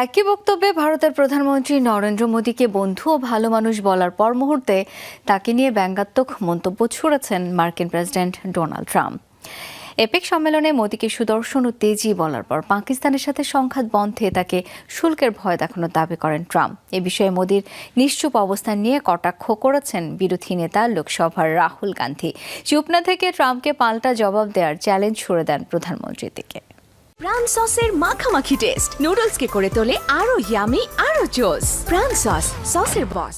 একই বক্তব্যে ভারতের প্রধানমন্ত্রী নরেন্দ্র মোদীকে বন্ধু ও ভালো মানুষ বলার পর মুহূর্তে তাকে নিয়ে ব্যঙ্গাত্মক মন্তব্য ছুড়েছেন মার্কিন প্রেসিডেন্ট ডোনাল্ড ট্রাম্প। এপেক সম্মেলনে মোদীকে সুদর্শন ও তেজি বলার পর পাকিস্তানের সাথে সংঘাত বন্ধে তাকে শুল্কের ভয় দেখানোর দাবি করেন ট্রাম্প। এ বিষয়ে মোদীর নিশ্চুপ অবস্থান নিয়ে কটাক্ষ করেছেন বিরোধী নেতা লোকসভার রাহুল গান্ধী। চুপ না থেকে ট্রাম্পকে পাল্টা জবাব দেওয়ার চ্যালেঞ্জ ছুড়ে দেন প্রধানমন্ত্রীর দিকে। প্রাণ সসের মাখামাখি টেস্ট নুডলসকে করে তোলে আরো ইয়ামি আরো জোস। প্রাণ সসের বস।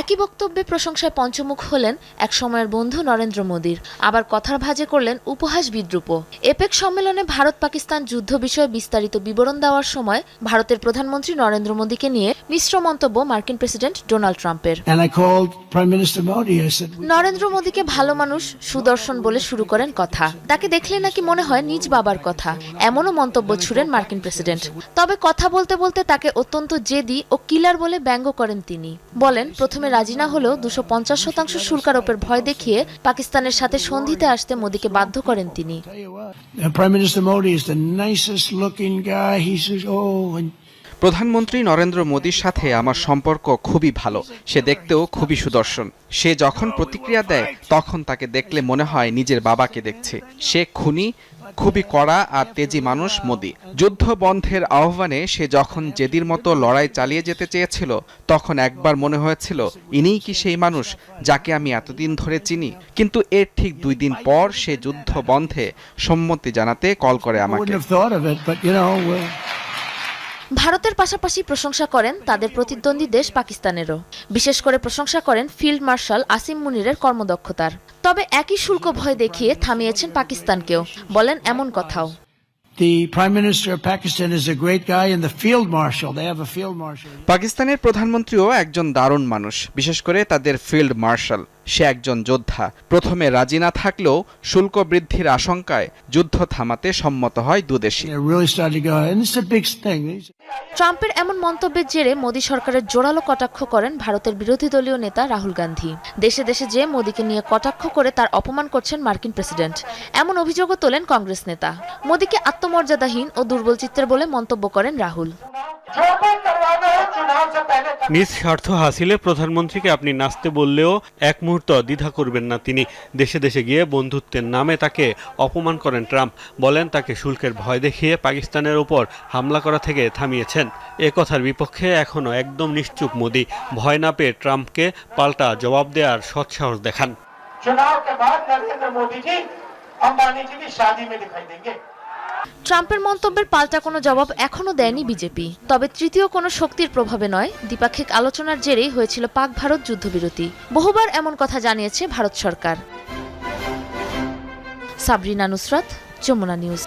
একই বক্তব্যে প্রশংসায় পঞ্চমুখ হলেন এক সময়ের বন্ধু নরেন্দ্র মোদীর, আবার কথার ভাঁজে করলেন উপহাস বিদ্রূপও। এপেক সম্মেলনে ভারত পাকিস্তান যুদ্ধ বিষয়ে বিস্তারিত বিবরণ দেওয়ার সময় ভারতের প্রধানমন্ত্রী নরেন্দ্র মোদীকে নিয়ে মিশ্র মন্তব্য মার্কিন প্রেসিডেন্ট ডোনাল্ড ট্রাম্পের। নরেন্দ্র মোদীকে ভালো মানুষ, সুদর্শন বলে শুরু করেন কথা। তাকে দেখলে নাকি মনে হয় নিজ বাবার কথা, এমনও মন্তব্য ছুড়েন মার্কিন প্রেসিডেন্ট। তবে কথা বলতে বলতে তাকে অত্যন্ত জেদি ও কিলার বলে ব্যঙ্গ করেন তিনি। বলেন, প্রথমে রাজি না হলেও 250% শুল্ক আরোপের ভয় দেখিয়ে পাকিস্তানের সাথে সন্ধিতে আসতে মোদীকে বাধ্য করেন তিনি। প্রধানমন্ত্রী নরেন্দ্র মোদীর সাথে আমার সম্পর্ক খুবই ভালো। সে দেখতেও খুবই সুদর্শন। সে যখন প্রতিক্রিয়া দেয় তখন তাকে দেখলে মনে হয় নিজের বাবাকে দেখছে। সে খুনি, খুবই কড়া আর তেজি মানুষ মোদী। যুদ্ধ বন্ধের আহ্বানে সে যখন জেদির মতো লড়াই চালিয়ে যেতে চেয়েছিল তখন একবার মনে হয়েছিল ইনিই কি সেই মানুষ যাকে আমি এতদিন ধরে চিনি। কিন্তু এর ঠিক 2 দিন পর সে যুদ্ধ বন্ধে সম্মতি জানাতে কল করে আমাকে। ভারতের পাশাপাশি প্রশংসা করেন তাদের প্রতিদ্বন্দ্বী দেশ পাকিস্তানেরও। বিশেষ করে প্রশংসা করেন ফিল্ড মার্শাল আসিম মুনিরের কর্মদক্ষতার। তবে একই শুল্ক ভয় দেখিয়ে থামিয়েছেন পাকিস্তানকেও। বলেন এমন কথাও। পাকিস্তানের প্রধানমন্ত্রীও একজন দারুণ মানুষ, বিশেষ করে তাদের ফিল্ড মার্শাল। সে একজন যোদ্ধা। প্রথমে রাজি না থাকলেও শুল্ক বৃদ্ধির আশঙ্কায় যুদ্ধ থামাতে সম্মত হয় দুদেশই। ট্রাম্পের এমন মন্তব্যের জেরে মোদী সরকারের জোরালো কটাক্ষ করেন ভারতের বিরোধী দলীয় নেতা রাহুল গান্ধী। দেশে দেশে যে মোদীকে নিয়ে কটাক্ষ করে তার অপমান করছেন মার্কিন প্রেসিডেন্ট, এমন অভিযোগও তোলেন কংগ্রেস নেতা। মোদীকে আত্মমর্যাদাহীন ও দুর্বল চিত্রের বলে মন্তব্য করেন রাহুল। নিজ স্বার্থ হাসিলে প্রধানমন্ত্রীকে আপনি নাচতে বললেও এক মুহূর্ত দ্বিধা করবেন না তিনি। দেশে দেশে গিয়ে বন্ধুত্বের নামে তাকে অপমান করেন ট্রাম্প। বলেন তাকে শুল্কের ভয় দেখিয়ে পাকিস্তানের ওপর হামলা করা থেকে থামিয়েছেন। এ কথার বিপক্ষে এখনো একদম নিশ্চুপ মোদী। ভয় না পেয়ে ট্রাম্পকে পাল্টা জবাব দেওয়ার সৎসাহস দেখান। ট্রাম্পের মন্তব্যের পাল্টা কোনো জবাব এখনো দেয়নি বিজেপি। তবে তৃতীয় কোনো শক্তির প্রভাবে নয়, দ্বিপাক্ষিক আলোচনার জেরেই হয়েছিল পাক ভারত যুদ্ধবিরতি। বহুবার এমন কথা জানিয়েছে ভারত সরকার। সাবরিনা নুসরাত, যমুনা নিউজ।